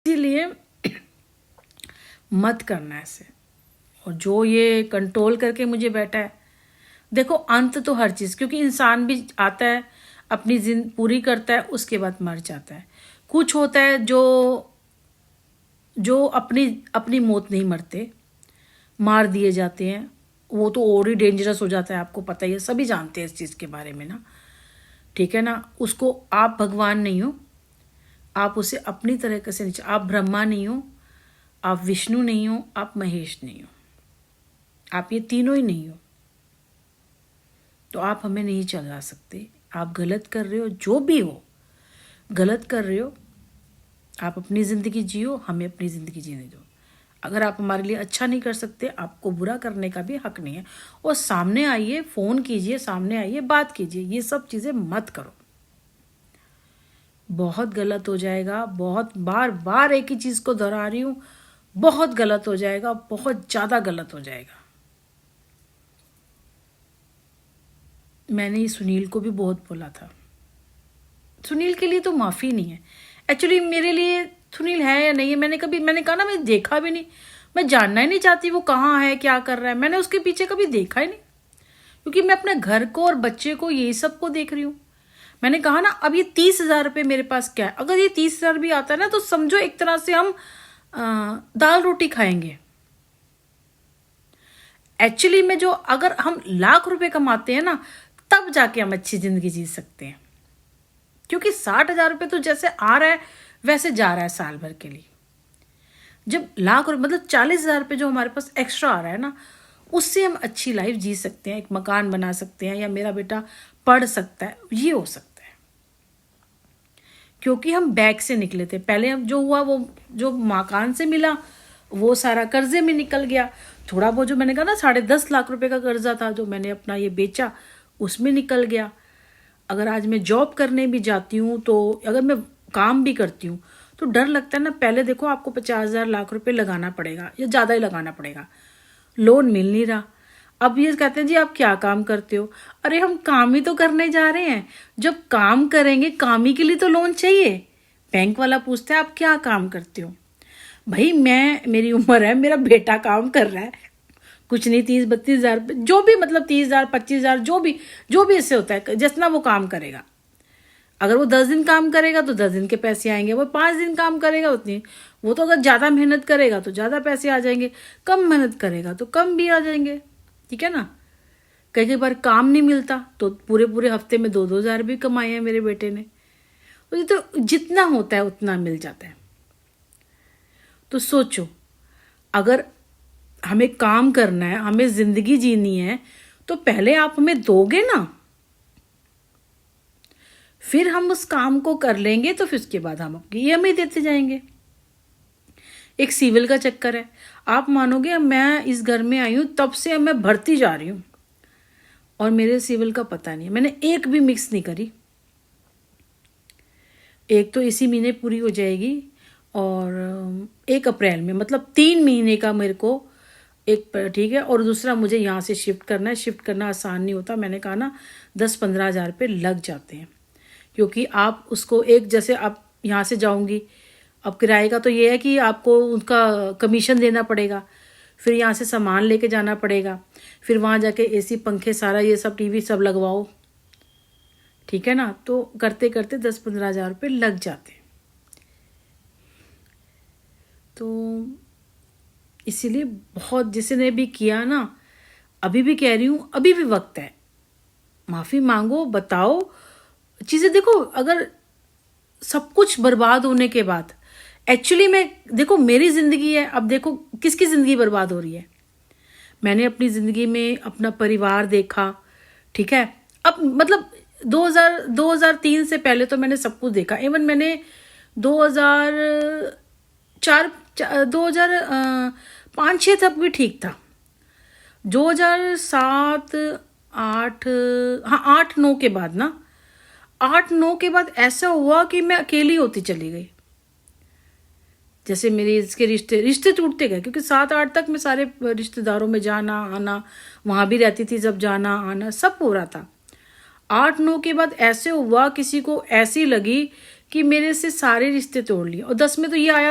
इसीलिए मत करना ऐसे। और जो ये कंट्रोल करके मुझे बैठा है, देखो अंत तो हर चीज़, क्योंकि इंसान भी आता है, अपनी जिंदगी पूरी करता है, उसके बाद मर जाता है। कुछ होता है जो अपनी मौत नहीं मरते, मार दिए जाते हैं, वो तो और ही डेंजरस हो जाता है। आपको पता ही है, सभी जानते हैं इस चीज़ के बारे में ना, ठीक है ना। उसको आप भगवान नहीं हो, आप उसे अपनी तरीके से नहीं, आप ब्रह्मा नहीं हो, आप विष्णु नहीं हो, आप महेश नहीं हो, आप ये तीनों ही नहीं हो, तो आप हमें नहीं चला सकते। आप गलत कर रहे हो, जो भी हो गलत कर रहे हो, आप अपनी ज़िंदगी जियो, हमें अपनी ज़िंदगी जीने दो। अगर आप हमारे लिए अच्छा नहीं कर सकते, आपको बुरा करने का भी हक नहीं है। और सामने आइए, फ़ोन कीजिए, सामने आइए, बात कीजिए, ये सब चीज़ें मत करो, बहुत गलत हो जाएगा। बहुत बार बार एक ही चीज़ को दोहरा रही हूँ, बहुत गलत हो जाएगा, बहुत ज़्यादा गलत हो जाएगा। मैंने सुनील को भी बहुत बोला था, सुनील के लिए तो माफ़ी नहीं है। एक्चुअली मेरे लिए सुनील है या नहीं है, मैंने कहा ना, मैं देखा भी नहीं, मैं जानना ही नहीं चाहती वो कहाँ है, क्या कर रहा है। मैंने उसके पीछे कभी देखा ही नहीं, क्योंकि मैं अपने घर को और बच्चे को, यही सब को देख रही हूँ। मैंने कहा ना, अब ये 30,000 रुपये मेरे पास क्या है, अगर ये 30,000 भी आता है ना, तो समझो एक तरह से हम दाल रोटी खाएंगे। एक्चुअली में जो, अगर हम लाख रुपए कमाते हैं ना, तब जाके हम अच्छी जिंदगी जी सकते हैं। क्योंकि 60,000 रुपये तो जैसे आ रहा है वैसे जा रहा है साल भर के लिए। जब लाख रुपये मतलब 40,000 रुपये जो हमारे पास एक्स्ट्रा आ रहा है ना, उससे हम अच्छी लाइफ जी सकते हैं, एक मकान बना सकते हैं, या मेरा बेटा पढ़ सकता है, ये हो सकता है। क्योंकि हम बैग से निकले थे। पहले अब जो हुआ, वो जो मकान से मिला वो सारा कर्जे में निकल गया। थोड़ा बहुत जो मैंने कहा ना 10.5 लाख रुपए का कर्जा था, जो मैंने अपना ये बेचा, उसमें निकल गया। अगर आज मैं जॉब करने भी जाती हूँ, तो अगर मैं काम भी करती हूँ, तो डर लगता है ना। पहले देखो, आपको 50,000 लाख रुपए लगाना पड़ेगा, या ज़्यादा ही लगाना पड़ेगा, लोन मिल नहीं रहा। अब ये कहते हैं जी आप क्या काम करते हो, अरे हम काम ही तो करने जा रहे हैं। जब काम करेंगे, काम ही के लिए तो लोन चाहिए। बैंक वाला पूछता है आप क्या काम करते हो, भाई मेरी उम्र है, मेरा बेटा काम कर रहा है, कुछ नहीं 30-32 हज़ार, जो भी, मतलब 30,000 25,000, जो भी इससे होता है, जितना वो काम करेगा। अगर वो 10 दिन काम करेगा तो 10 दिन के पैसे आएंगे, वो 5 दिन काम करेगा उतनी, वो तो अगर ज़्यादा मेहनत करेगा तो ज़्यादा पैसे आ जाएंगे, कम मेहनत करेगा तो कम भी आ जाएंगे, ठीक है ना। कई बार काम नहीं मिलता तो पूरे हफ्ते में 2-2 हज़ार भी कमाए हैं मेरे बेटे ने। तो जितना होता है उतना मिल जाता है। तो सोचो, अगर हमें काम करना है, हमें जिंदगी जीनी है, तो पहले आप हमें दोगे ना, फिर हम उस काम को कर लेंगे, तो फिर उसके बाद हम आपकी ईएमआई देते जाएंगे। एक सिविल का चक्कर है, आप मानोगे, मैं इस घर में आई हूँ तब से मैं भरती जा रही हूँ, और मेरे सिविल का पता नहीं है, मैंने एक भी मिक्स नहीं करी। एक तो इसी महीने पूरी हो जाएगी, और 1 अप्रैल में, मतलब 3 महीने का मेरे को एक, ठीक है। और दूसरा, मुझे यहाँ से शिफ्ट करना है, शिफ्ट करना आसान नहीं होता। मैंने कहा ना 10-15 हज़ार रुपये लग जाते हैं, क्योंकि आप उसको एक, जैसे आप यहाँ से जाऊँगी, अब किराए का तो ये है कि आपको उनका कमीशन देना पड़ेगा, फिर यहाँ से सामान लेके जाना पड़ेगा, फिर वहाँ जाके एसी पंखे सारा ये सब टीवी सब लगवाओ, ठीक है ना। तो करते करते 10-15 हज़ार रुपये लग जाते हैं। तो इसीलिए बहुत, जिसने भी किया ना, अभी भी कह रही हूँ, अभी भी वक्त है, माफ़ी मांगो, बताओ चीज़ें। देखो, अगर सब कुछ बर्बाद होने के बाद, एक्चुअली में देखो, मेरी ज़िंदगी है, अब देखो किसकी ज़िंदगी बर्बाद हो रही है। मैंने अपनी ज़िंदगी में अपना परिवार देखा, ठीक है। अब मतलब 2003 से पहले तो मैंने सब कुछ देखा। इवन मैंने 2005-6 तक भी ठीक था। 2007, 8, हाँ 8-9 के बाद ना, 8-9 के बाद ऐसा हुआ कि मैं अकेली होती चली गई। जैसे मेरे इसके रिश्ते टूटते गए, क्योंकि 7-8 तक मैं सारे रिश्तेदारों में जाना आना, वहाँ भी रहती थी, जब जाना आना सब हो रहा था। 8-9 के बाद ऐसे हुआ, किसी को ऐसी लगी कि मेरे से सारे रिश्ते तोड़ लिए। और 10 में तो ये आया